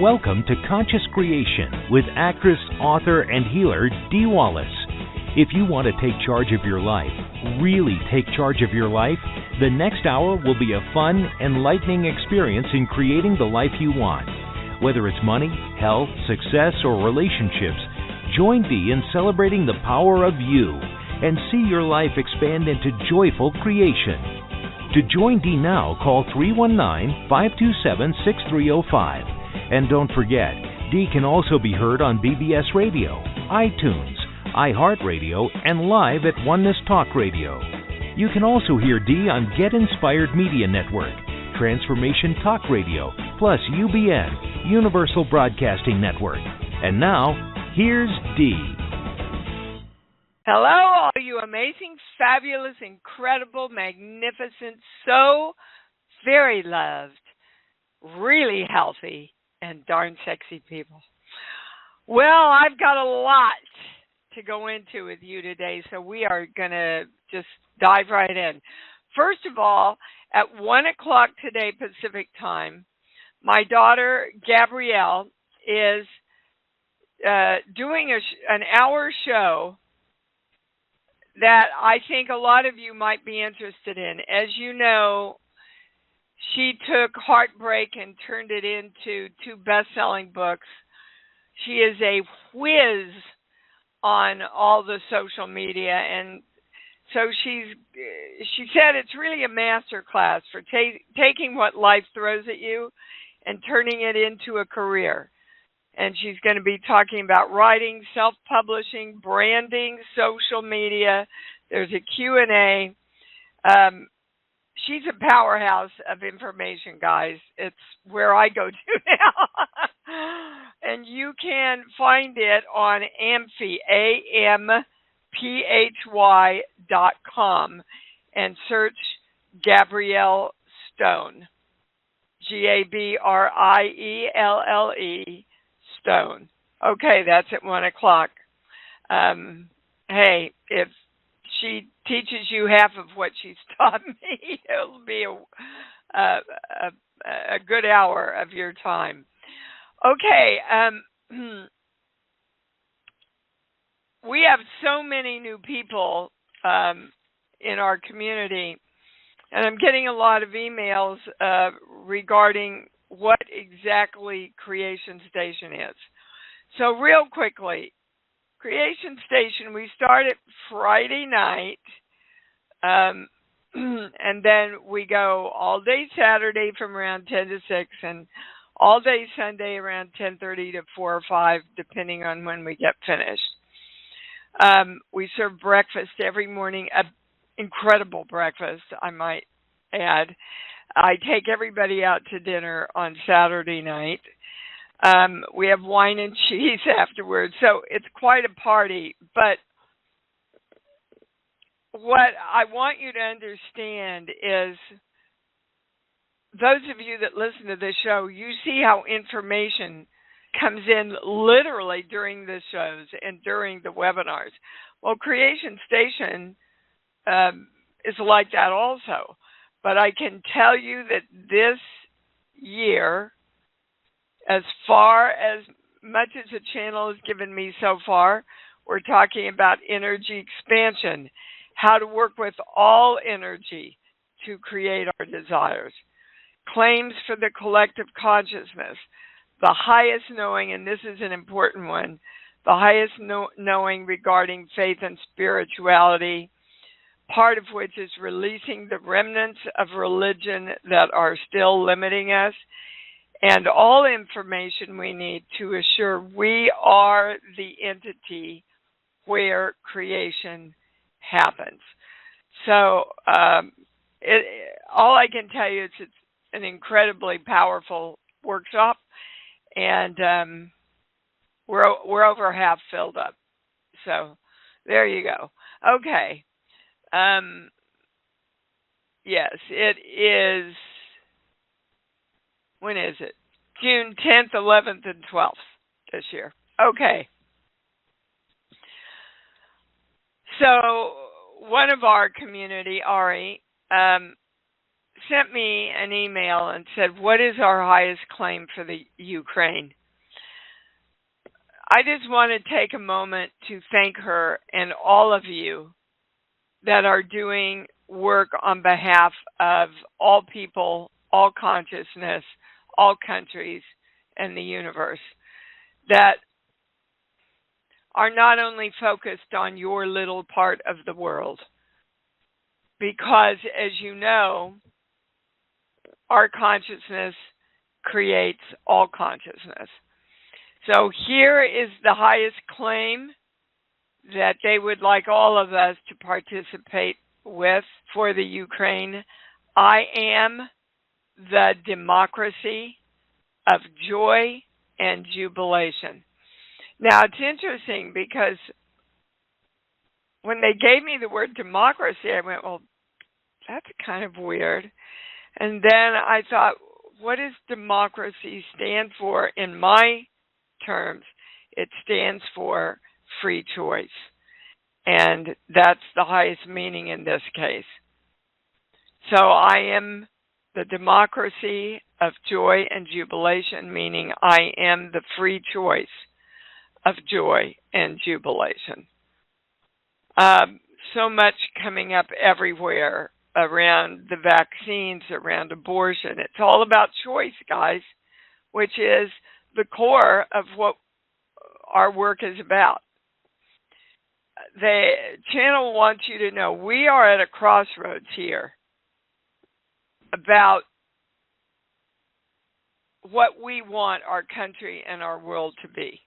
Welcome to Conscious Creation with actress, author, and healer Dee Wallace. If you want to take charge of your life, really take charge of your life, the next hour will be a fun, enlightening experience in creating the life you want. Whether it's money, health, success, or relationships, join Dee in celebrating the power of you and see your life expand into joyful creation. To join Dee now, call 319-527-6305. And don't forget, Dee can also be heard on BBS Radio, iTunes, iHeartRadio, and live at Oneness Talk Radio. You can also hear Dee on Get Inspired Media Network, Transformation Talk Radio, plus UBN, Universal Broadcasting Network. And now, here's Dee. Hello, all you amazing, fabulous, incredible, magnificent, so very loved, really healthy, and darn sexy people. Well, I've got a lot to go into with you today, so we are going to just dive right in. First of all, at 1 o'clock today Pacific time, my daughter Gabrielle is doing an hour show that I think a lot of you might be interested in. As you know, she took Heartbreak and turned it into 2 best-selling books. She is a whiz on all the social media, and so she said it's really a master class for taking what life throws at you and turning it into a career. And she's going to be talking about writing, self-publishing, branding, social media. There's a Q&A. She's a powerhouse of information, guys. It's where I go to now. And you can find it on Amphy, AMPHY.com, and search Gabrielle Stone, GABRIELLE Stone. Okay, that's at 1 o'clock. Hey, if she teaches you half of what she's taught me, it'll be a good hour of your time. Okay, we have so many new people in our community, and I'm getting a lot of emails regarding what exactly Creation Station is. So real quickly, Creation Station, we started Friday night, and then we go all day Saturday from around 10 to 6, and all day Sunday around 10:30 to 4 or 5, depending on when we get finished. We serve breakfast every morning, an incredible breakfast, I might add. I take everybody out to dinner on Saturday night. We have wine and cheese afterwards, so it's quite a party. But what I want you to understand is, those of you that listen to this show, you see how information comes in literally during the shows and during the webinars. Well, Creation Station is like that also. But I can tell you that this year, as far as much as the channel has given me so far, we're talking about energy expansion, how to work with all energy to create our desires. Claims for the collective consciousness, the highest knowing, and this is an important one, the highest knowing regarding faith and spirituality, part of which is releasing the remnants of religion that are still limiting us, and all information we need to assure we are the entity where creation happens. So all I can tell you is it's an incredibly powerful workshop, and we're over half filled up. So there you go. Okay. Yes, it is. When is it? June 10th, 11th, and 12th this year. Okay. So one of our community, Ari, sent me an email and said, "What is our highest claim for the Ukraine?" I just want to take a moment to thank her and all of you that are doing work on behalf of all people, all consciousness, all countries, and the universe, that are not only focused on your little part of the world, because as you know, our consciousness creates all consciousness. So here is the highest claim that they would like all of us to participate with for the Ukraine. I am the democracy of joy and jubilation. Now, it's interesting because when they gave me the word democracy, I went, well, that's kind of weird. And then I thought, what does democracy stand for in my terms? It stands for free choice. And that's the highest meaning in this case. So I am the democracy of joy and jubilation, meaning I am the free choice of joy and jubilation. So much coming up everywhere around the vaccines, around abortion. It's all about choice, guys, which is the core of what our work is about. The channel wants you to know we are at a crossroads here about what we want our country and our world to be.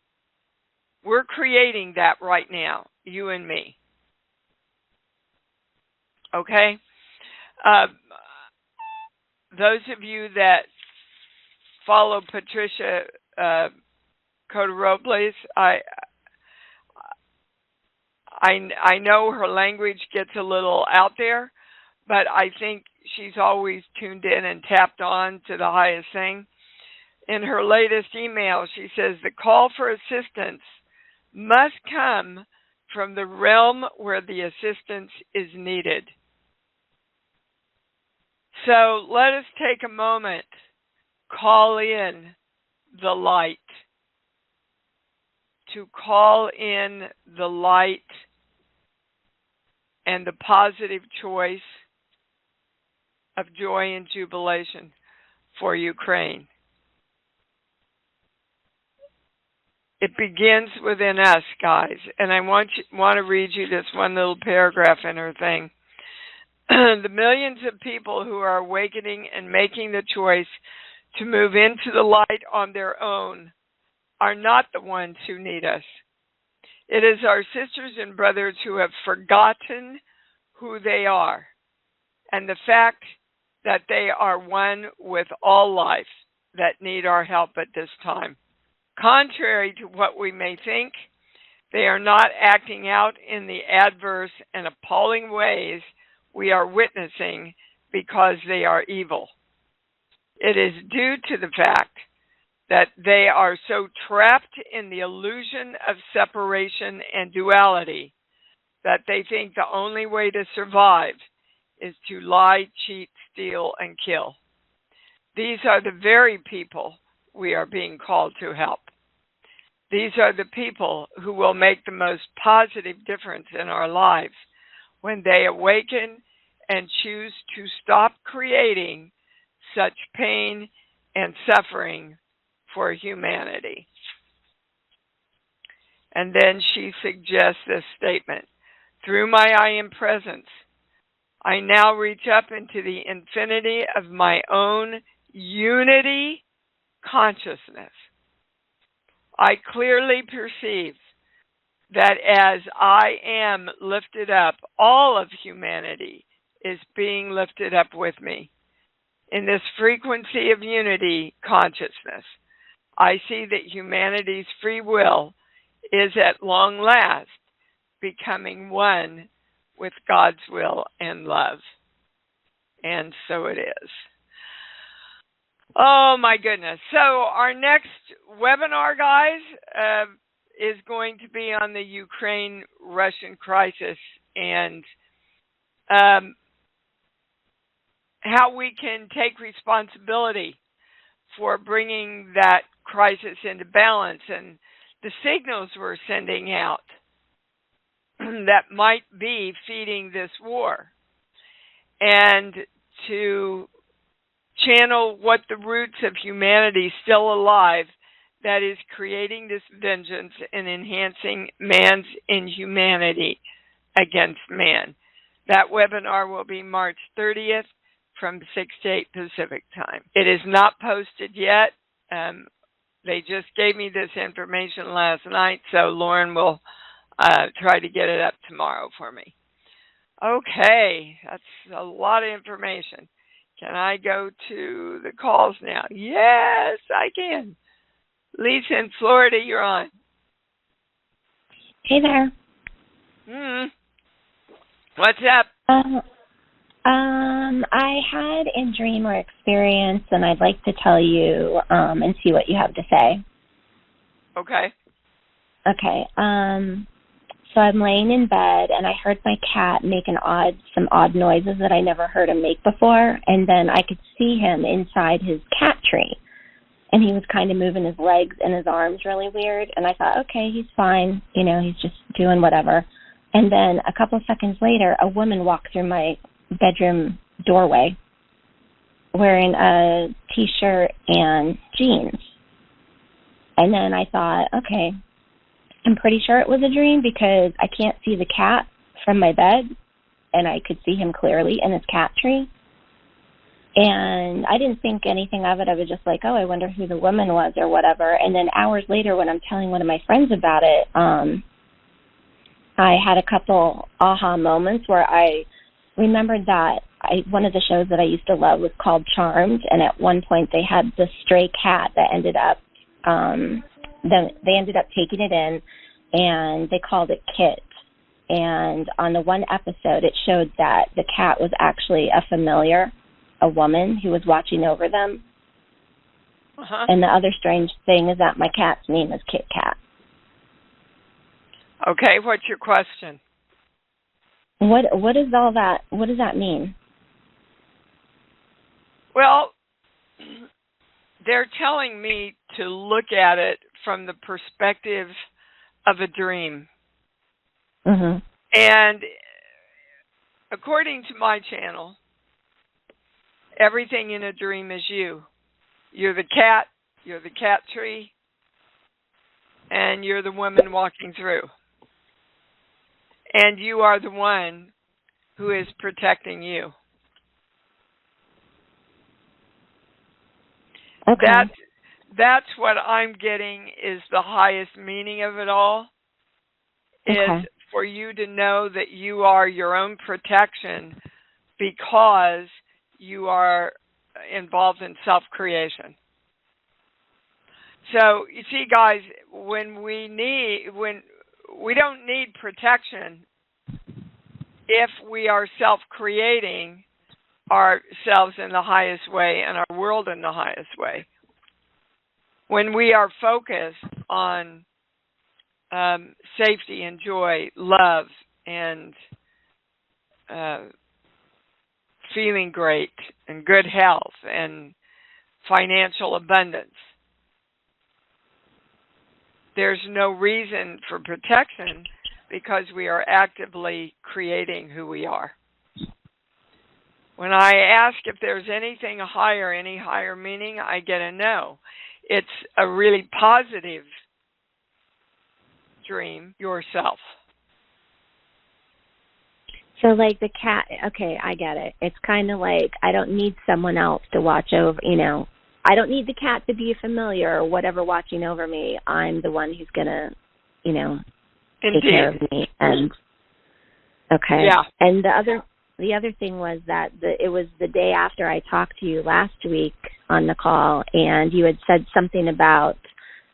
We're creating that right now, you and me. Okay? Those of you that follow Patricia Cota-Robles, I know her language gets a little out there, but I think she's always tuned in and tapped on to the highest thing. In her latest email, she says the call for assistance must come from the realm where the assistance is needed. So let us take a moment, call in the light, to call in the light and the positive choice of joy and jubilation for Ukraine. It begins within us, guys. And I want to read you this one little paragraph in her thing. The millions of people who are awakening and making the choice to move into the light on their own are not the ones who need us. It is our sisters and brothers who have forgotten who they are and the fact that they are one with all life that need our help at this time. Contrary to what we may think, they are not acting out in the adverse and appalling ways we are witnessing because they are evil. It is due to the fact that they are so trapped in the illusion of separation and duality that they think the only way to survive is to lie, cheat, steal, and kill. These are the very people we are being called to help. These are the people who will make the most positive difference in our lives when they awaken and choose to stop creating such pain and suffering for humanity. And then she suggests this statement. Through my I am presence, I now reach up into the infinity of my own unity consciousness. I clearly perceive that as I am lifted up, all of humanity is being lifted up with me. In this frequency of unity consciousness, I see that humanity's free will is at long last becoming one with God's will and love. And so it is. Oh my goodness. So our next webinar, guys, is going to be on the Ukraine-Russian crisis. And how we can take responsibility for bringing that crisis into balance and the signals we're sending out that might be feeding this war, and to channel what the roots of humanity still alive that is creating this vengeance and enhancing man's inhumanity against man. That webinar will be March 30th from 6 to 8 Pacific time. It is not posted yet. They just gave me this information last night, so Lauren will try to get it up tomorrow for me. Okay, that's a lot of information. Can I go to the calls now? Yes, I can. Lisa in Florida, you're on. Hey there. What's up? I had a dream or experience, and I'd like to tell you and see what you have to say. Okay. Okay. So I'm laying in bed, and I heard my cat make some odd noises that I never heard him make before, and then I could see him inside his cat tree, and he was kind of moving his legs and his arms really weird, and I thought, okay, he's fine, he's just doing whatever. And then a couple of seconds later, a woman walked through my bedroom doorway wearing a T-shirt and jeans. And then I thought, okay, I'm pretty sure it was a dream because I can't see the cat from my bed, and I could see him clearly in his cat tree. And I didn't think anything of it. I was just like, oh, I wonder who the woman was or whatever. And then hours later, when I'm telling one of my friends about it, I had a couple aha moments where I remembered that one of the shows that I used to love was called Charmed, and at one point they had this stray cat that ended up taking it in, and they called it Kit. And on the one episode, it showed that the cat was actually a familiar, a woman who was watching over them. Uh-huh. And the other strange thing is that my cat's name is Kit Kat. Okay, what's your question? What is all that? What does that mean? Well, they're telling me to look at it from the perspective of a dream. Mm-hmm. And according to my channel, everything in a dream is you. You're the cat, you're the cat tree, and you're the woman walking through. And you are the one who is protecting you. Okay. That's what I'm getting is the highest meaning of it all, is for you to know that you are your own protection because you are involved in self-creation. So, you see, guys, when we don't need protection if we are self-creating ourselves in the highest way and our world in the highest way. When we are focused on safety and joy, love, and feeling great, and good health, and financial abundance, there's no reason for protection because we are actively creating who we are. When I ask if there's anything higher, any higher meaning, I get a no. It's a really positive dream yourself. So like the cat, okay, I get it. It's kind of like I don't need someone else to watch over, I don't need the cat to be familiar or whatever watching over me. I'm the one who's going to, take care of me. And okay. Yeah. And the other thing was that it was the day after I talked to you last week on the call, and you had said something about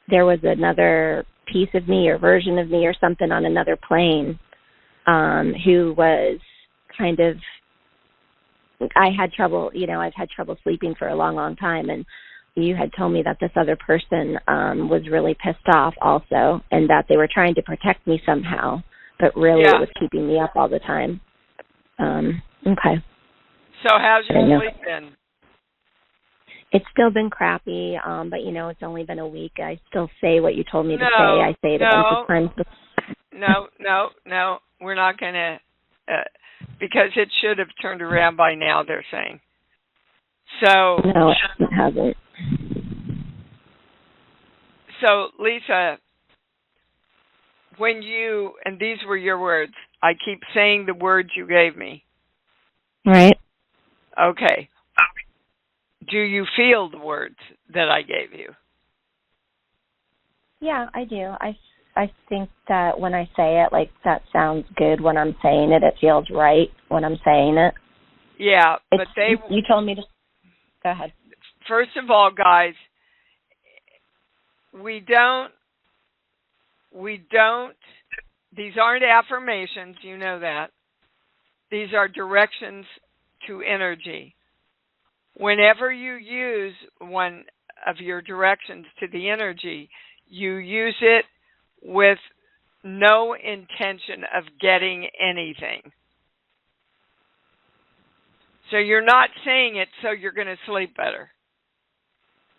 there was another piece of me or version of me or something on another plane who was kind of, I had trouble, I've had trouble sleeping for a long, long time, and you had told me that this other person was really pissed off also, and that they were trying to protect me somehow, but really it was keeping me up all the time. Okay. So how's your sleep been? It's still been crappy, but it's only been a week. I still say what you told me to say. I say it a bunch of times. No. We're not going to, because it should have turned around by now, they're saying. So no, it hasn't. So, Lisa, when you, and these were your words, I keep saying the words you gave me. Right. Okay. Do you feel the words that I gave you? Yeah, I do. I think that when I say it, like, that sounds good when I'm saying it. It feels right when I'm saying it. Yeah, but you told me to... Go ahead. First of all, guys, we don't, these aren't affirmations, you know that. These are directions to energy. Whenever you use one of your directions to the energy, you use it with no intention of getting anything. So you're not saying it so you're going to sleep better.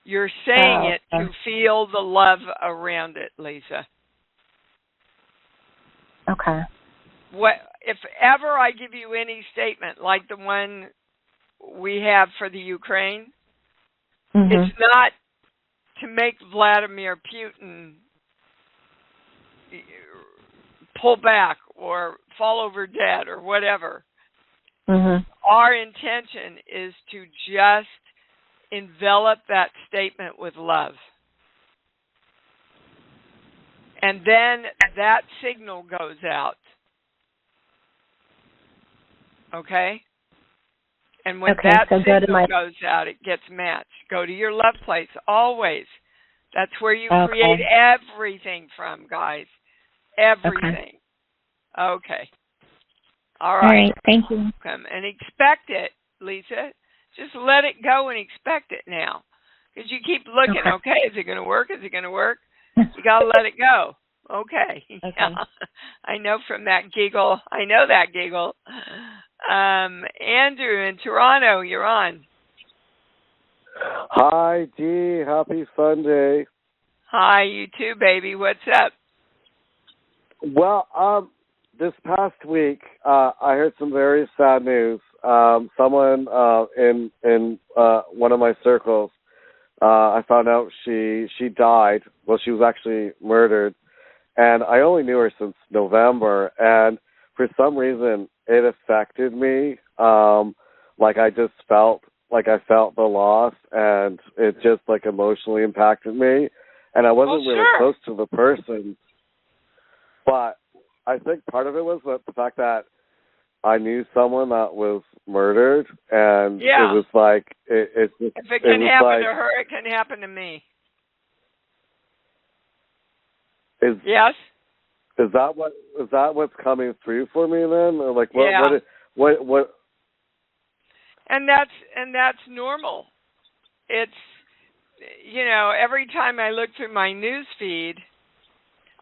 You're saying it to feel the love around it, Lisa. Okay. If ever I give you any statement like the one we have for the Ukraine, it's not to make Vladimir Putin pull back or fall over dead or whatever. Our intention is to just envelop that statement with love. And then that signal goes out. Okay? And when that signal goes out, it gets matched. Go to your love place, always. That's where you create everything from, guys. Everything. Okay. All right. Thank you. And expect it, Lisa. Just let it go and expect it now. Because you keep looking, okay, is it going to work? Is it going to work? You got to let it go. Okay. Yeah. I know from that giggle. I know that giggle. Andrew in Toronto, you're on. Hi, Dee. Happy Sunday. Hi, you too, baby. What's up? Well, this past week, I heard some very sad news. Someone in one of my circles, I found out she died. Well, she was actually murdered, and I only knew her since November. And for some reason, it affected me. Like I just felt the loss, and it just like emotionally impacted me. And I wasn't really close to the person, but I think part of it was the fact that I knew someone that was murdered, and it was like if it can happen to her, it can happen to me. Yes. Is that what's coming through for me then, or like what? And that's normal. It's every time I look through my news feed,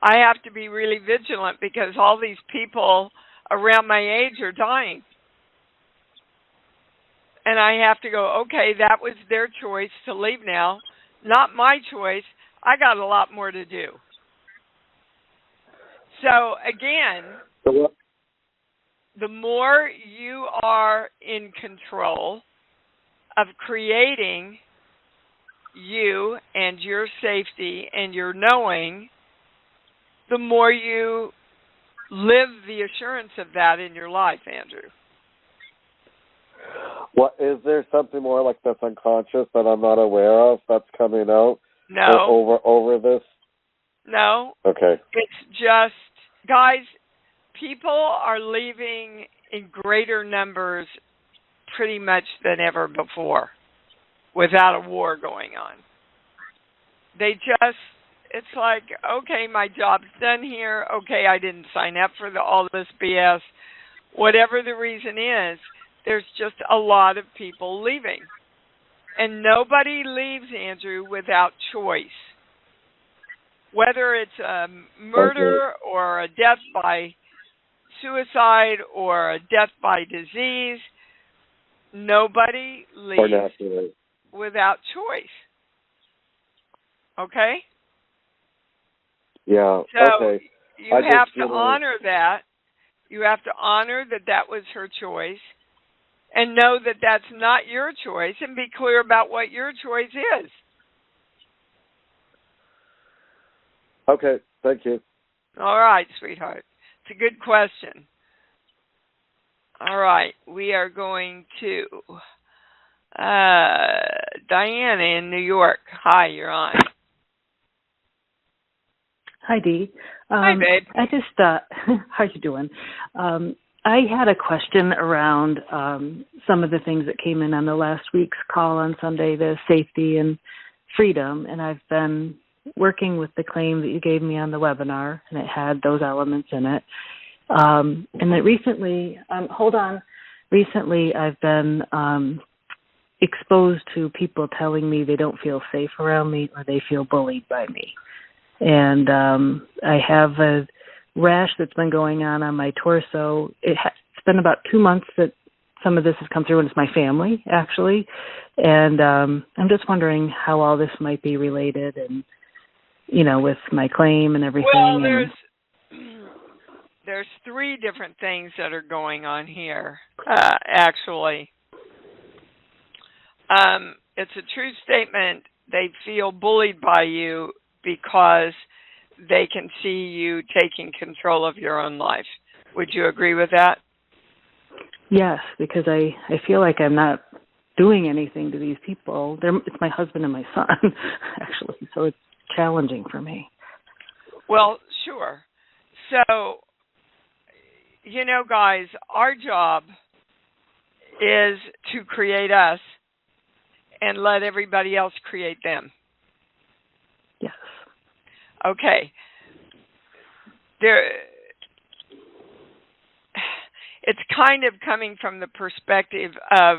I have to be really vigilant because all these people around my age are dying. And I have to go, okay, that was their choice to leave now. Not my choice. I got a lot more to do. So, again, the more you are in control of creating you and your safety and your knowing, the more you live the assurance of that in your life, Andrew. Well, is there something more like that's unconscious that I'm not aware of that's coming out? No. Over this? No. Okay. It's just, guys, people are leaving in greater numbers pretty much than ever before without a war going on. They just, it's like, okay, my job's done here. Okay, I didn't sign up for all this BS. Whatever the reason is, there's just a lot of people leaving. And nobody leaves, Andrew, without choice. Whether it's a murder or a death by suicide or a death by disease, Nobody Or leaves naturally. without choice. Okay? Yeah. So Okay. you I have just, to honor that. You have to honor that that was her choice and know that that's not your choice and be clear about what your choice is. Okay. Thank you. All right, sweetheart. It's a good question. All right. We are going to Diana in New York. Hi, you're on. Hi, Dee. Hi, babe. I just, how you doing? I had a question around some of the things that came in on the last week's call on Sunday, the safety and freedom, and I've been working with the claim that you gave me on the webinar, and it had those elements in it. And that recently, recently I've been exposed to people telling me they don't feel safe around me or they feel bullied by me. And I have a rash that's been going on my torso. It's been about 2 months that some of this has come through, and it's my family, actually. And I'm just wondering how all this might be related and, you know, with my claim and everything. Well, there's 3 different things that are going on here, actually. It's a true statement. They feel bullied by you because they can see you taking control of your own life. Would you agree with that? Yes, because I feel like I'm not doing anything to these people. It's my husband and my son, actually, so it's challenging for me. Well, sure. So, you know, guys, our job is to create us and let everybody else create them. Yes. Okay. It's kind of coming from the perspective of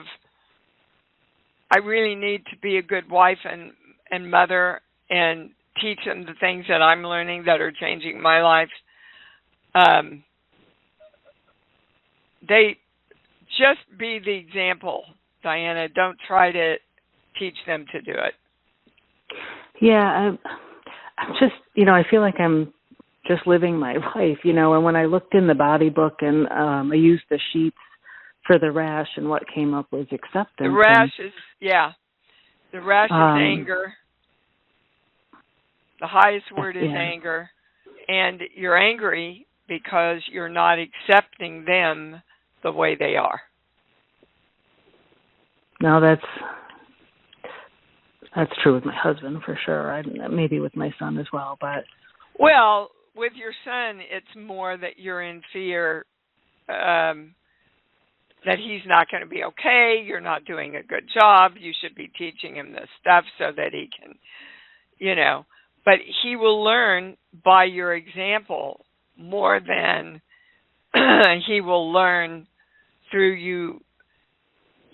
I really need to be a good wife and mother and teach them the things that I'm learning that are changing my life. They just be the example, Diana. Don't try to teach them to do it. Yeah, I'm just, you know, I feel like I'm just living my life, you know, and when I looked in the body book and I used the sheets for the rash, and what came up was acceptance. The rash is anger. The highest word is anger. And you're angry because you're not accepting them the way they are. No, that's true with my husband for sure. Maybe with my son as well, but well, with your son, it's more that you're in fear that he's not going to be okay. You're not doing a good job. You should be teaching him this stuff so that he can, you know. But he will learn by your example more than he will learn through you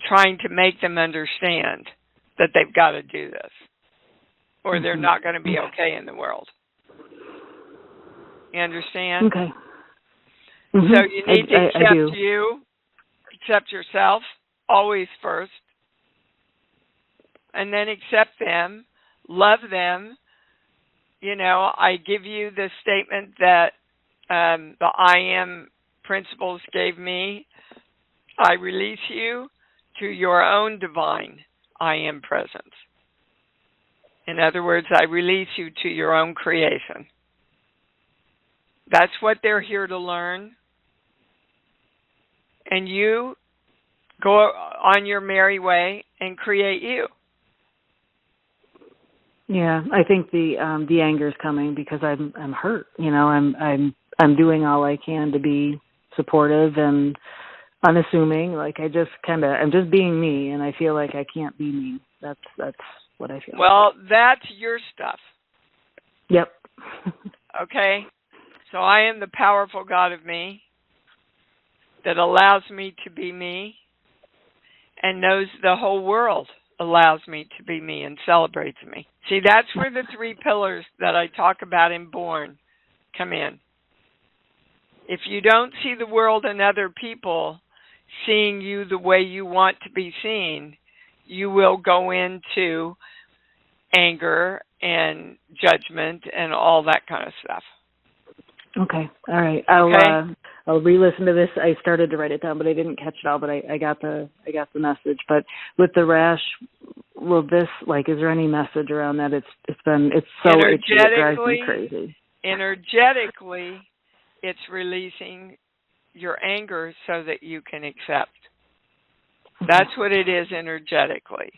trying to make them understand that they've got to do this or they're not going to be okay in the world. You understand? Okay. So you need to accept you, accept yourself, always first, and then accept them, love them. You know, I give you the statement that the I Am principles gave me. I release you to your own divine I Am presence. In other words, I release you to your own creation. That's what they're here to learn. And you go on your merry way and create you. Yeah, I think the anger is coming because I'm hurt. You know, I'm doing all I can to be supportive and unassuming. Like I'm just being me, and I feel like I can't be me. That's what I feel. Well, that's your stuff. Yep. Okay. So I am the powerful God of me that allows me to be me and knows the whole world allows me to be me and celebrates me. See, that's where the 3 pillars that I talk about in Born come in. If you don't see the world and other people seeing you the way you want to be seen, you will go into anger and judgment and all that kind of stuff. Okay. All right. I'll re-listen to this. I started to write it down, but I didn't catch it all. But I got the message. But with the rash, will this, like, is there any message around that? It's so itchy, it drives me crazy. Energetically, it's releasing your anger so that you can accept. That's what it is energetically.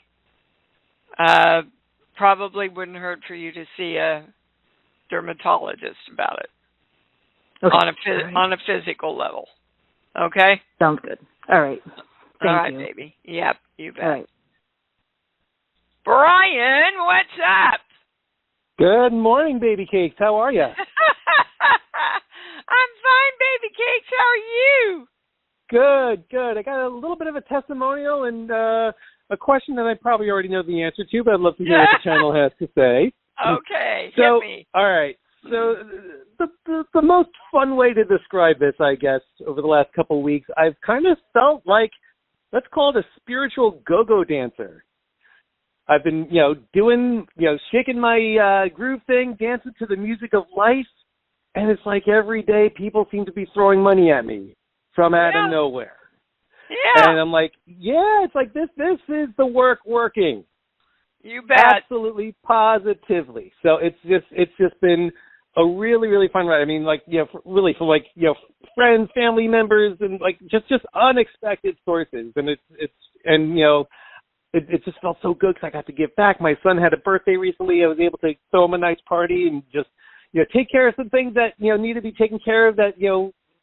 Probably wouldn't hurt for you to see a dermatologist about it. Okay. On a physical level. Okay? Sounds good. All right. Thank All right, you. baby. Yep, you bet. All right. Brian, what's up? Good morning, baby cakes. How are you? I'm fine, baby cakes. How are you? Good. I got a little bit of a testimonial and a question that I probably already know the answer to, but I'd love to hear what the channel has to say. Okay, so, hit me. All right. So the most fun way to describe this, I guess, over the last couple of weeks, I've kind of felt like, let's call it a spiritual go-go dancer. I've been, doing, shaking my groove thing, dancing to the music of life, and it's like every day people seem to be throwing money at me from out of nowhere. Yeah. And I'm like, it's like this is the work working. You bet. Absolutely, positively. So it's just been a really, really fun ride. I mean, for friends, family members, and just unexpected sources. And it just felt so good because I got to give back. My son had a birthday recently. I was able to throw him a nice party and just take care of some things that need to be taken care of. That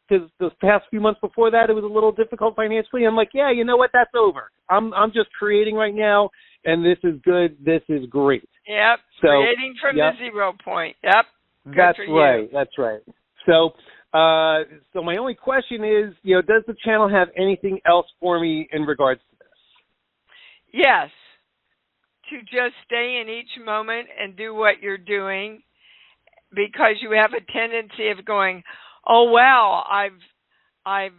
because those past few months before that, it was a little difficult financially. I'm like, you know what? That's over. I'm just creating right now, and this is good. This is great. Yep. So, creating from the 0 point. Yep. That's right. So, so my only question is, does the channel have anything else for me in regards to this? Yes. To just stay in each moment and do what you're doing, because you have a tendency of going, oh wow, I've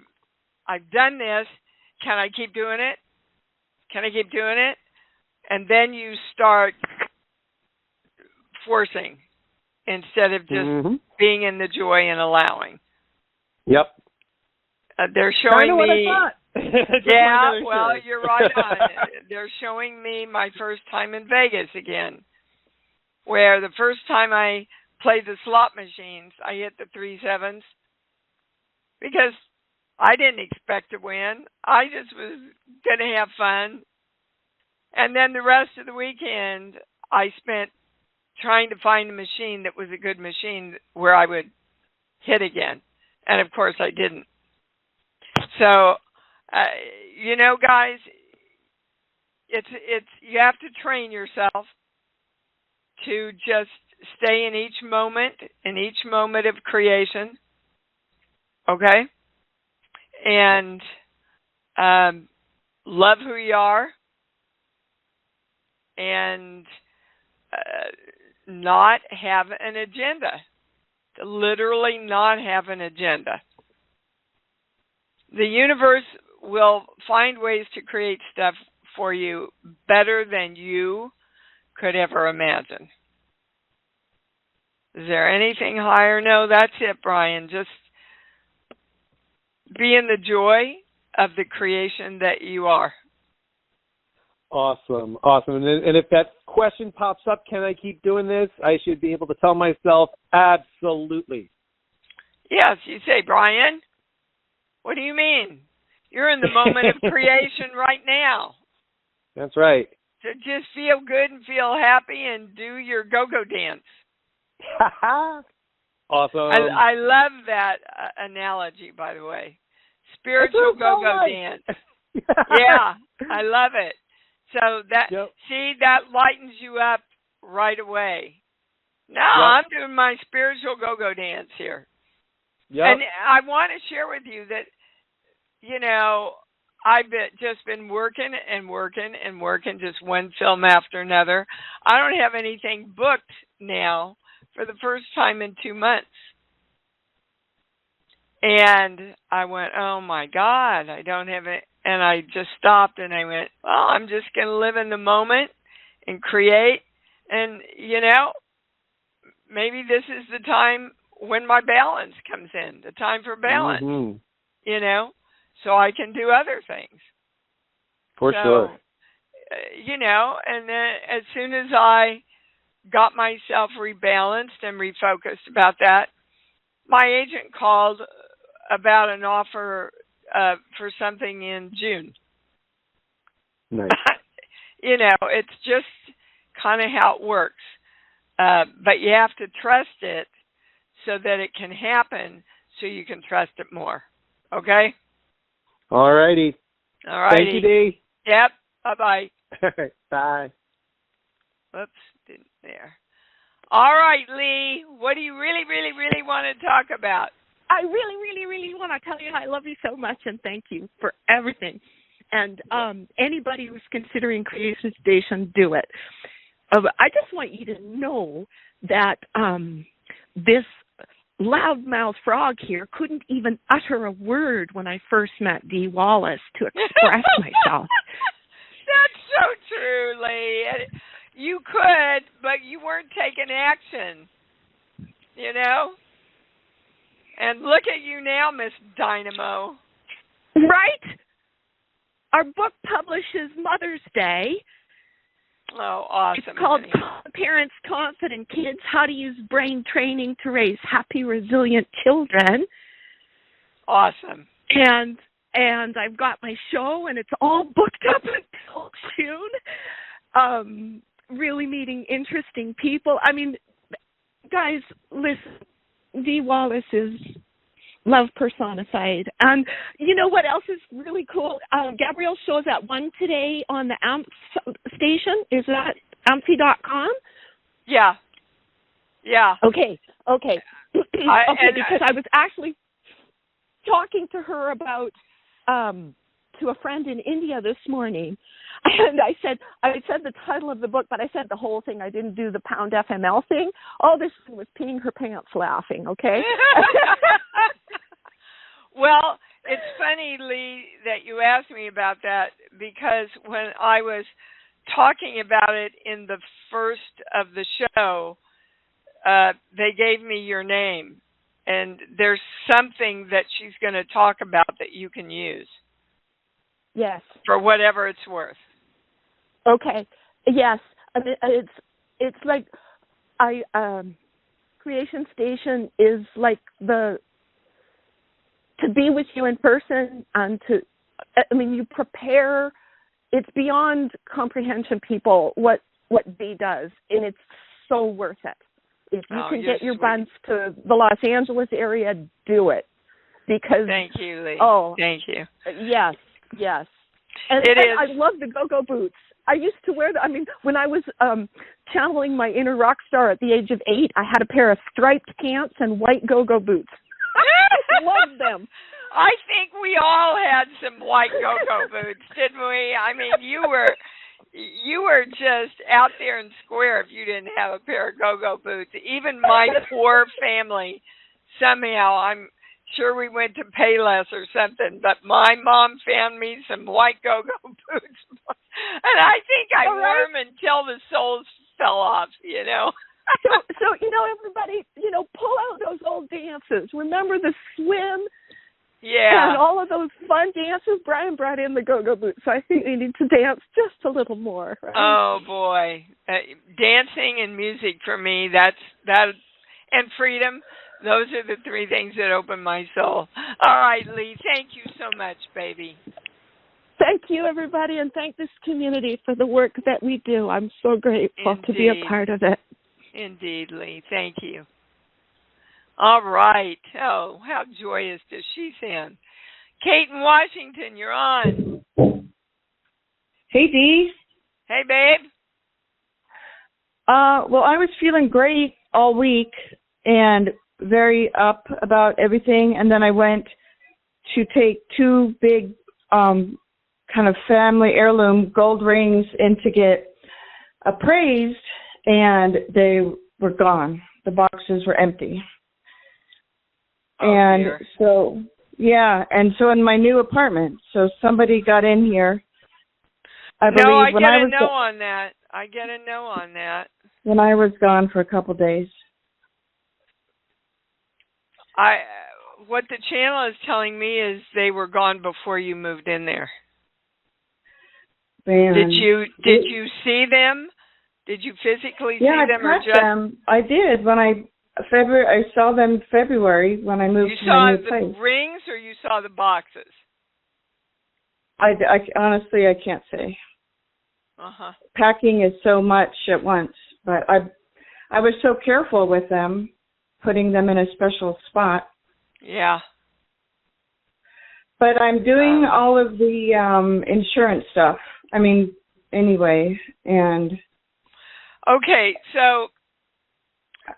done this. Can I keep doing it? Can I keep doing it? And then you start forcing instead of just being in the joy and allowing. Yep. They're showing me. Yeah, well, you're right on. They're showing me my first time in Vegas again, where the first time I played the slot machines, I hit the 3 7s because I didn't expect to win. I just was going to have fun. And then the rest of the weekend, I spent trying to find a machine that was a good machine where I would hit again. And of course I didn't. So, guys, it's you have to train yourself to just stay in each moment of creation. Okay? And love who you are and not have an agenda. Literally not have an agenda. The universe will find ways to create stuff for you better than you could ever imagine. Is there anything higher? No, that's it, Brian. Just be in the joy of the creation that you are. Awesome. And if that question pops up, can I keep doing this? I should be able to tell myself, absolutely. Yes, you say, Brian, what do you mean? You're in the moment of creation right now. That's right. So just feel good and feel happy and do your go-go dance. Awesome. I love that analogy, by the way. Spiritual go-go dance. Yeah, I love it. So that that lightens you up right away. Now I'm doing my spiritual go-go dance here. Yep. And I want to share with you that, I've just been working, just one film after another. I don't have anything booked now for the first time in 2 months. And I went, oh my God, I don't have it. And I just stopped and I went, well, I'm just going to live in the moment and create. And, maybe this is the time when my balance comes in, the time for balance, so I can do other things. For sure. And then as soon as I got myself rebalanced and refocused about that, my agent called about an offer for something in June. Nice. It's just kind of how it works. But you have to trust it so that it can happen so you can trust it more. Okay? All righty. All righty. Thank you, Dee. Yep. Bye-bye. All right. Bye. Whoops. Didn't there. All right, Lee. What do you really, really, really want to talk about? I really, really, really want to tell you I love you so much and thank you for everything. And anybody who's considering Creation Station, do it. I just want you to know that this loudmouth frog here couldn't even utter a word when I first met Dee Wallace to express myself. That's so true, Lee. You could, but you weren't taking action, And look at you now, Miss Dynamo. Right? Our book publishes Mother's Day. Oh, awesome. It's called Parents Confident Kids, How to Use Brain Training to Raise Happy, Resilient Children. Awesome. And I've got my show, and it's all booked up until June. Really meeting interesting people. I mean, guys, listen, Dee Wallace is love personified. And you know what else is really cool? Gabrielle's show is at 1 today on the AMP station. Is that amphi.com? Yeah. Yeah. Okay. Because I was actually talking to her about to a friend in India this morning, and I said the title of the book, but I said the whole thing. I didn't do the pound FML thing. All this was peeing her pants laughing, okay? Well, it's funny, Lee, that you asked me about that, because when I was talking about it in the first of the show, they gave me your name, and there's something that she's going to talk about that you can use. Yes. For whatever it's worth. Okay. Yes. I mean, it's like Creation Station is like to be with you in person and you prepare. It's beyond comprehension, people, what Dee does, and it's so worth it. If you can get your buns to the Los Angeles area, do it. Because thank you, Lee. Oh, thank you. Yes. And I love the go-go boots. I used to wear them. I mean, when I was channeling my inner rock star at the age of 8, I had a pair of striped pants and white go-go boots. I love them. I think we all had some white go-go boots, didn't we? I mean, you were just out there and square if you didn't have a pair of go-go boots. Even my poor family, somehow, I'm sure we went to Payless or something, but my mom found me some white go-go boots. And I think I wore them until the soles fell off, So everybody, pull out those old dances. Remember the swim? Yeah. And all of those fun dances. Brian brought in the go-go boots, so I think we need to dance just a little more. Right? Oh, boy. Dancing and music for me, and freedom. Those are the three things that open my soul. All right, Lee, thank you so much, baby. Thank you, everybody, and thank this community for the work that we do. I'm so grateful to be a part of it. Indeed, Lee. Thank you. All right. Oh, how joyous does she sound? Kate in Washington, you're on. Hey, Dee. Hey, babe. Well, I was feeling great all week and very up about everything, and then I went to take 2 big kind of family heirloom gold rings in to get appraised, and they were gone. The boxes were empty. And dear. so, yeah, and so in my new apartment, so somebody got in here. I believe I when get I a was no on that. I get a no on that. when I was gone for a couple days. What the channel is telling me is they were gone before you moved in there. Man. Did you see them? Did you physically see them, or I just them. I did when I saw them February when I moved to my new place. You saw the rings or you saw the boxes? I honestly I can't say. Uh-huh. Packing is so much at once, but I was so careful with them, putting them in a special spot. Yeah. But I'm doing all of the insurance stuff. I mean, anyway, and okay, so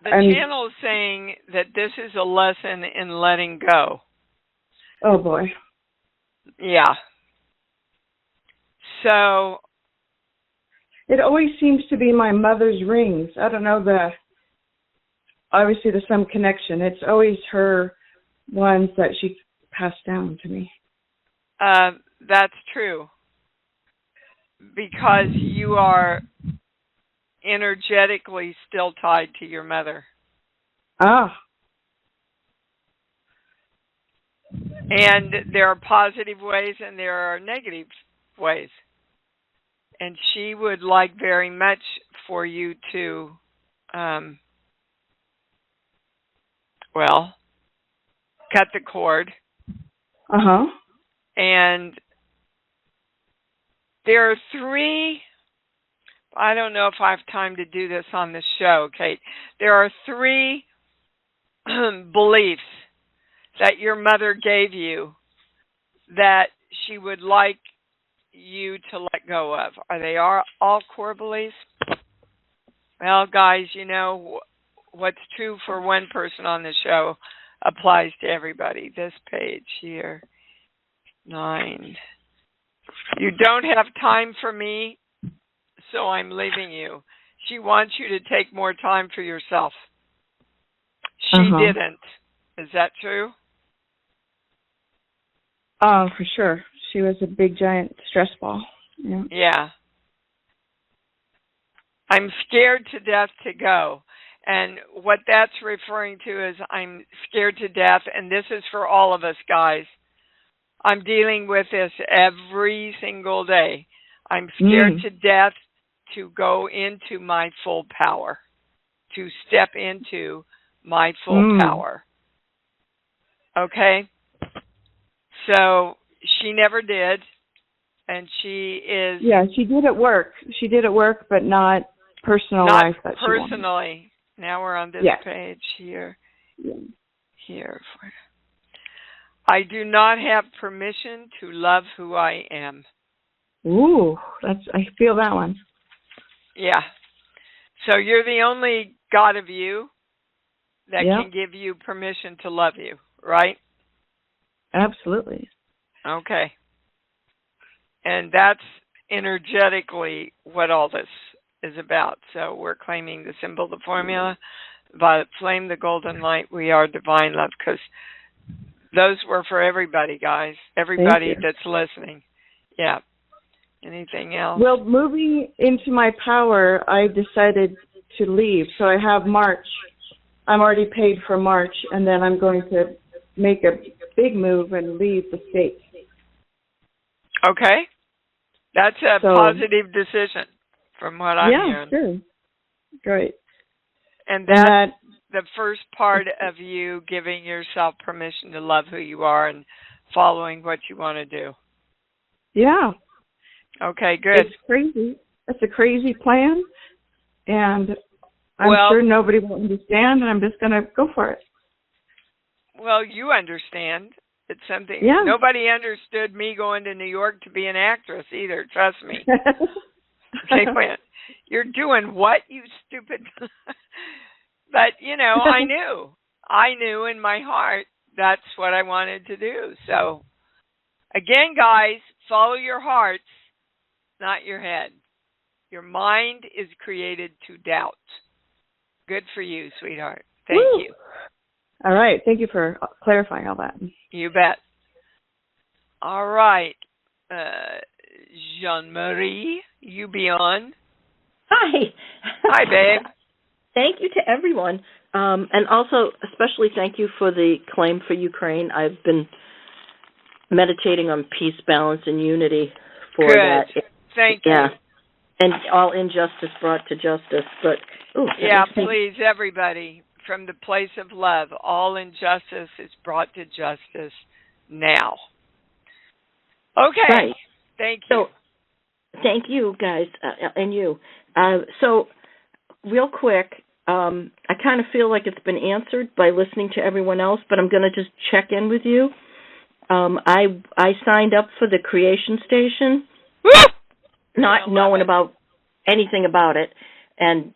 the channel is saying that this is a lesson in letting go. Oh boy. Yeah. So it always seems to be my mother's rings. I don't know obviously there's some connection. It's always her ones that she passed down to me. That's true. Because you are energetically still tied to your mother. Ah. And there are positive ways and there are negative ways. And she would like very much for you to, cut the cord. Uh-huh. And there are 3, I don't know if I have time to do this on the show, Kate. There are 3 beliefs that your mother gave you that she would like you to let go of. Are they all core beliefs? Well, guys, what's true for one person on the show applies to everybody. This page here, 9. You don't have time for me, so I'm leaving you. She wants you to take more time for yourself. She didn't. Is that true? Oh, for sure. She was a big, giant stress ball. Yeah. Yeah. I'm scared to death to go. And what that's referring to is I'm scared to death, and this is for all of us, guys. I'm dealing with this every single day. I'm scared to death to go into my full power, to step into my full power. Okay? So she never did, and she is... Yeah, she did at work. She did at work, but not personal life. That personally. Now we're on this page here. Yeah. Here. I do not have permission to love who I am. Ooh, I feel that one. Yeah. So you're the only God of you that can give you permission to love you, right? Absolutely. Okay. And that's energetically what all this is about. So we're claiming the symbol, the formula, violet flame, the golden light, we are divine love, because those were for everybody, guys. Everybody that's listening. Yeah. Anything else? Well, moving into my power, I decided to leave. So I have March. I'm already paid for March, and then I'm going to make a big move and leave the state. Okay. That's a positive decision from what I'm hearing. Yeah, sure. Great. And that's the first part of you giving yourself permission to love who you are and following what you want to do. Yeah. Okay, good. It's crazy. It's a crazy plan, and I'm sure nobody will understand, and I'm just going to go for it. Well, you understand. It's something. Yeah. Nobody understood me going to New York to be an actress either, trust me. They went, "You're doing what, you stupid?" But, I knew in my heart that's what I wanted to do. So, again, guys, follow your hearts, not your head. Your mind is created to doubt. Good for you, sweetheart. Thank you. All right. Thank you for clarifying all that. You bet. All right. Jean-Marie, you be on. Hi. Hi, babe. Thank you to everyone. And also, especially thank you for the claim for Ukraine. I've been meditating on peace, balance, and unity for Good. that. Thank you. Yeah. And all injustice brought to justice. But yeah, please, everybody, from the place of love, all injustice is brought to justice now. Okay. Right. Thank you. So, thank you, guys, and you. So, real quick, I kind of feel like it's been answered by listening to everyone else, but I'm going to just check in with you. I signed up for the Creation Station, not knowing about anything about it, and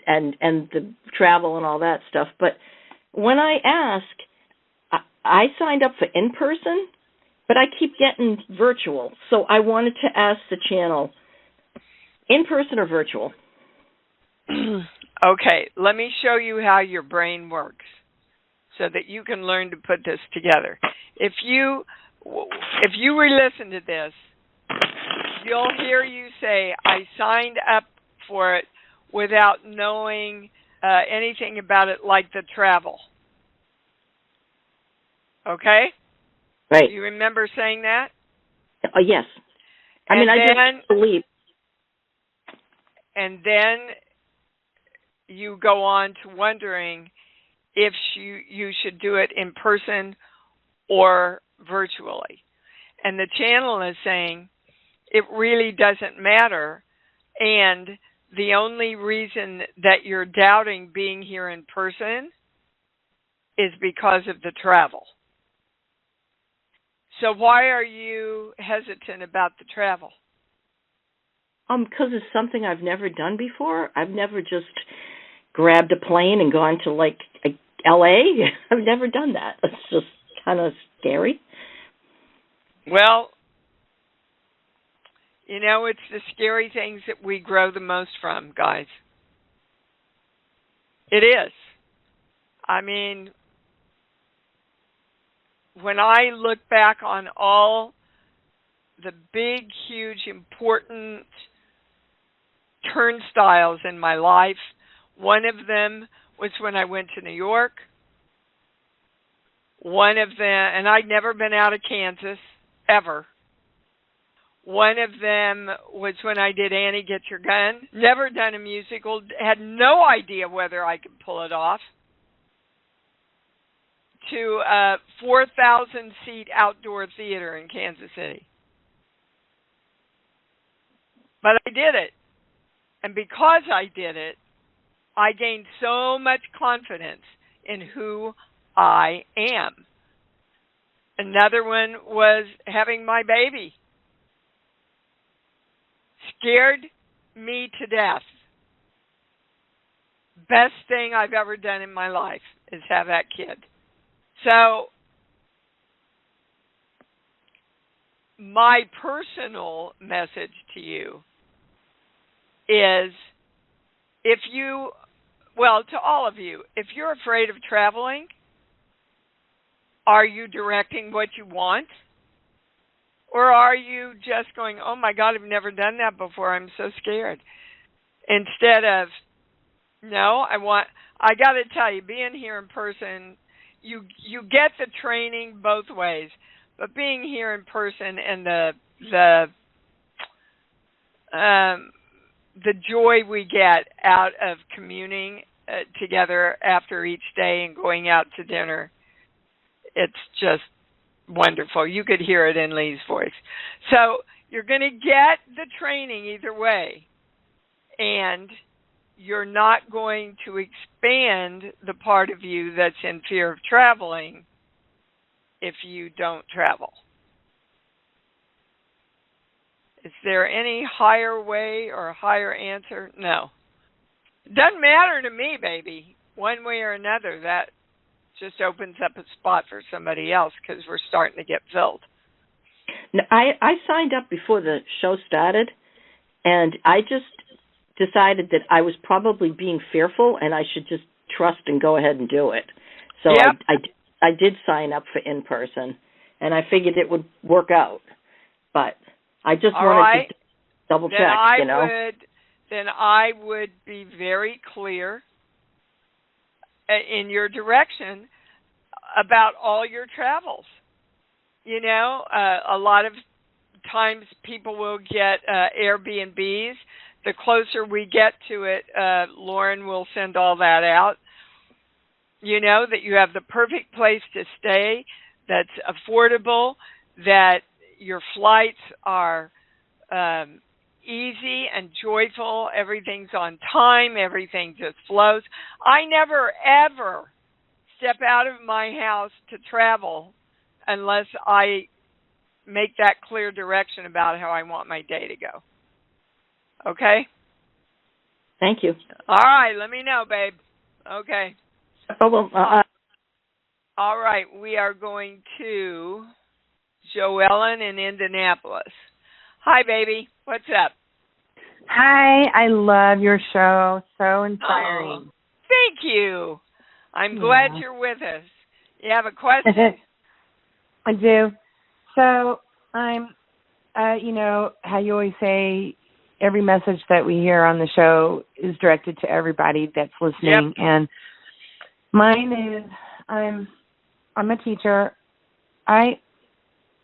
the travel and all that stuff. But when I ask, I signed up for in person, but I keep getting virtual. So I wanted to ask the channel, in person or virtual? Okay, let me show you how your brain works so that you can learn to put this together. If you re-listen to this, you'll hear you say, I signed up for it without knowing anything about it, like the travel. Okay? Right. You remember saying that? Yes. I just believe. And then you go on to wondering if you should do it in person or virtually. And the channel is saying it really doesn't matter, and the only reason that you're doubting being here in person is because of the travel. So why are you hesitant about the travel? Because it's something I've never done before. I've never just grabbed a plane and gone to, like, L.A. I've never done that. It's just kind of scary. Well, you know, it's the scary things that we grow the most from, guys. It is. I mean, when I look back on all the big, huge, important turnstiles in my life, one of them was when I went to New York. One of them, and I'd never been out of Kansas, ever. One of them was when I did Annie Get Your Gun. Never done a musical, had no idea whether I could pull it off. To a 4,000-seat outdoor theater in Kansas City. But I did it. And because I did it, I gained so much confidence in who I am. Another one was having my baby. Scared me to death. Best thing I've ever done in my life is have that kid. So, my personal message to you is, to all of you, if you're afraid of traveling, are you directing what you want? Or are you just going, oh my God, I've never done that before, I'm so scared? Instead of, no, I got to tell you, being here in person, you get the training both ways, but being here in person and the joy we get out of communing together after each day and going out to dinner, it's just wonderful. You could hear it in Lee's voice. So you're going to get the training either way, and you're not going to expand the part of you that's in fear of traveling if you don't travel. Is there any higher way or higher answer? No. It doesn't matter to me, baby. One way or another, that just opens up a spot for somebody else because we're starting to get filled. I signed up before the show started, and I just decided that I was probably being fearful and I should just trust and go ahead and do it. So yep. I did sign up for in person, and I figured it would work out. But I just wanted to double check. Then I would be very clear in your direction about all your travels. You know, a lot of times people will get Airbnbs. The closer we get to it, Lauren will send all that out. You know, that you have the perfect place to stay, that's affordable, that your flights are easy and joyful, everything's on time, everything just flows. I never, ever step out of my house to travel unless I make that clear direction about how I want my day to go. Okay? Thank you. All right, let me know, babe. Okay. Oh, well, all right, we are going to Joellen in Indianapolis. Hi, baby. What's up? Hi, I love your show. So inspiring. Oh, thank you. I'm glad you're with us. You have a question? I do. So I'm, you know, how you always say every message that we hear on the show is directed to everybody that's listening. Yep. And mine is, I'm a teacher. I'm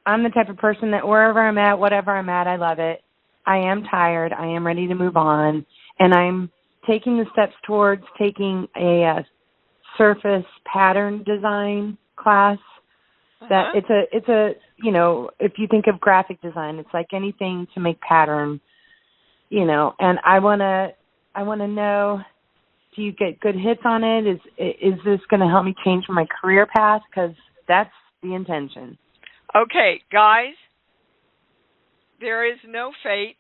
the type of person that wherever I'm at, whatever I'm at, I love it. I am tired. I am ready to move on. And I'm taking the steps towards taking a surface pattern design class. That it's a, you know, if you think of graphic design, it's like anything to make pattern, you know, and I want to know, do you get good hits on it? Is this going to help me change my career path? Because that's the intention. Okay, guys, there is no fate,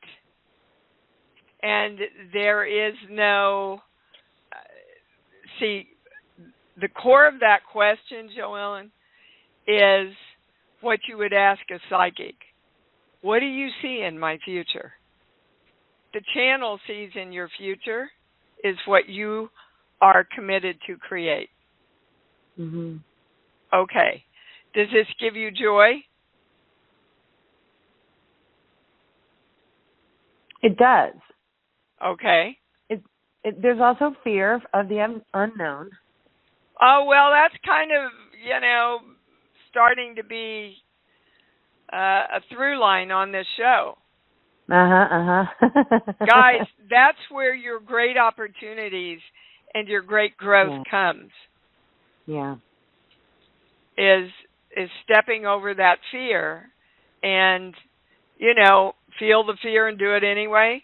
and there is no, see, the core of that question, Joellen, is what you would ask a psychic. What do you see in my future? The channel sees in your future is what you are committed to create. Mm-hmm. Okay. Does this give you joy? It does. Okay. There's also fear of the unknown. Oh, well, that's kind of, you know, starting to be a through line on this show. Guys, that's where your great opportunities and your great growth comes. Yeah. Is stepping over that fear and, you know, feel the fear and do it anyway.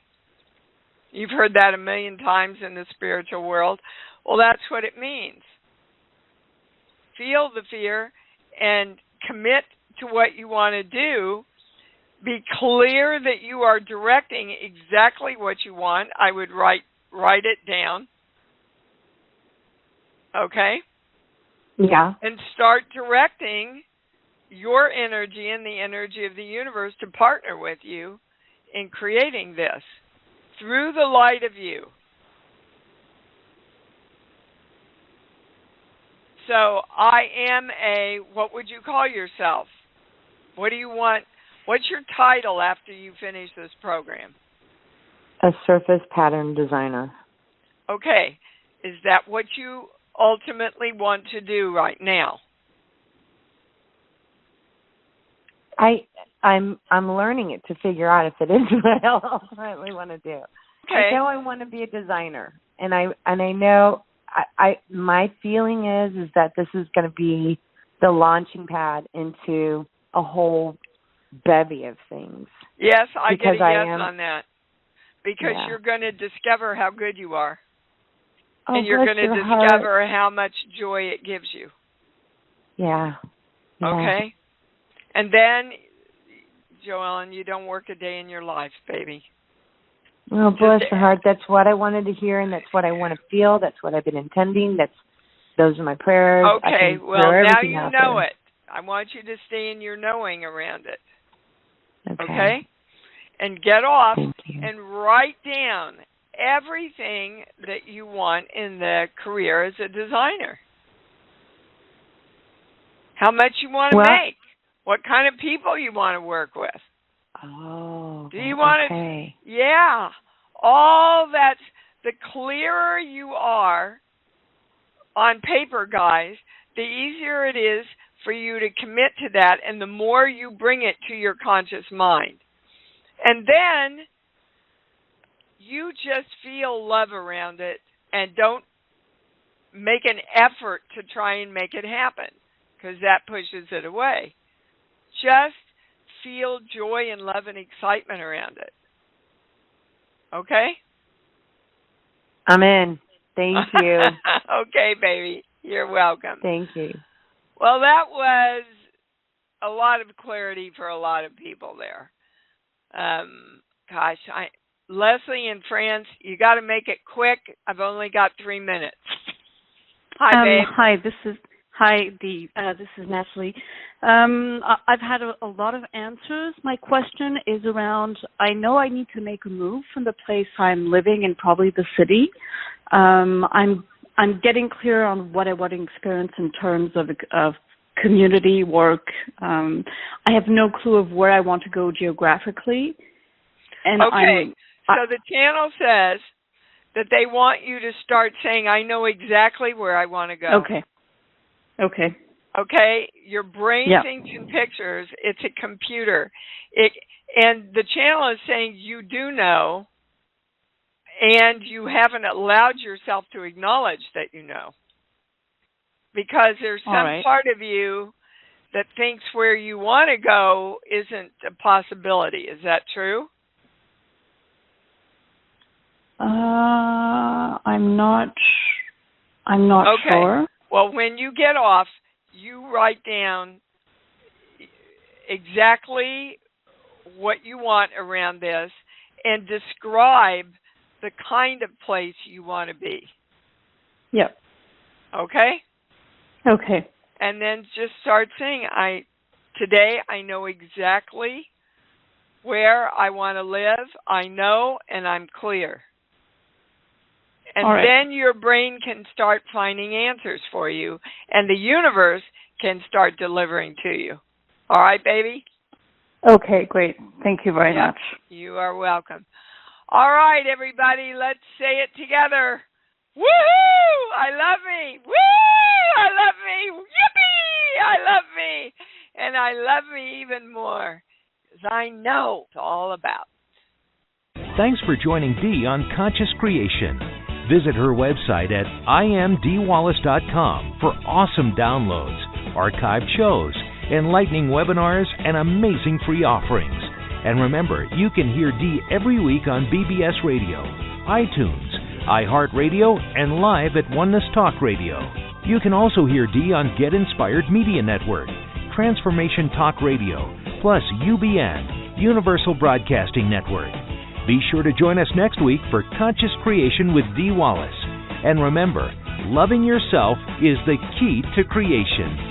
You've heard that a million times in the spiritual world. Well, that's what it means. Feel the fear and commit to what you want to do. Be clear that you are directing exactly what you want. I would write it down. Okay? Yeah. And start directing your energy and the energy of the universe to partner with you in creating this through the light of you. So I am what would you call yourself? What do you want? What's your title after you finish this program? A surface pattern designer. Okay. Is that what you ultimately want to do right now? I'm learning it to figure out if it is what I ultimately want to do. Okay. I know I want to be a designer, and I know my feeling is that this is going to be the launching pad into a whole bevy of things. Yes, I get a yes on that. Because you're going to discover how good you are. Oh, and you're going to discover how much joy it gives you. Yeah. Okay? And then, Joellen, you don't work a day in your life, baby. Well, bless your heart. That's what I wanted to hear, and that's what I want to feel. That's what I've been intending. Those are my prayers. Okay, well, now you know it. I want you to stay in your knowing around it. Okay? And get off and write down everything that you want in the career as a designer. how much you want to make, what kind of people you want to work with. Oh, do you want okay. to? Yeah, all that's, the clearer you are on paper, guys, the easier it is for you to commit to that, and the more you bring it to your conscious mind. And then you just feel love around it and don't make an effort to try and make it happen, because that pushes it away. Just feel joy and love and excitement around it. Okay? I'm in. Thank you. Okay, baby. You're welcome. Thank you. Well, that was a lot of clarity for a lot of people there. Leslie in France, you got to make it quick. I've only got 3 minutes. Hi, babe. Hi, this is Natalie. I've had a lot of answers. My question is around, I know I need to make a move from the place I'm living in, probably the city. I'm getting clear on what I want to experience in terms of community work. I have no clue of where I want to go geographically. And okay, so the channel says that they want you to start saying, I know exactly where I want to go. Okay. Okay, your brain thinks in pictures. It's a computer. And the channel is saying you do know, and you haven't allowed yourself to acknowledge that you know. Because there's some part of you that thinks where you want to go isn't a possibility. Is that true? I'm not sure. Well, when you get off, you write down exactly what you want around this and describe the kind of place you want to be. Yep. Okay? Okay. And then just start saying, today I know exactly where I want to live. I know, and I'm clear. And then your brain can start finding answers for you, and the universe can start delivering to you. All right, baby? Okay, great. Thank you very much. You are welcome. All right, everybody, let's say it together. Woohoo! I love me. Woo! I love me. Yippee! I love me. And I love me even more, because I know it's all about. Thanks for joining Dee on Conscious Creation. Visit her website at imdwallace.com for awesome downloads, archived shows, enlightening webinars, and amazing free offerings. And remember, you can hear Dee every week on BBS Radio, iTunes, iHeartRadio, and live at Oneness Talk Radio. You can also hear Dee on Get Inspired Media Network, Transformation Talk Radio, plus UBN, Universal Broadcasting Network. Be sure to join us next week for Conscious Creation with Dee Wallace. And remember, loving yourself is the key to creation.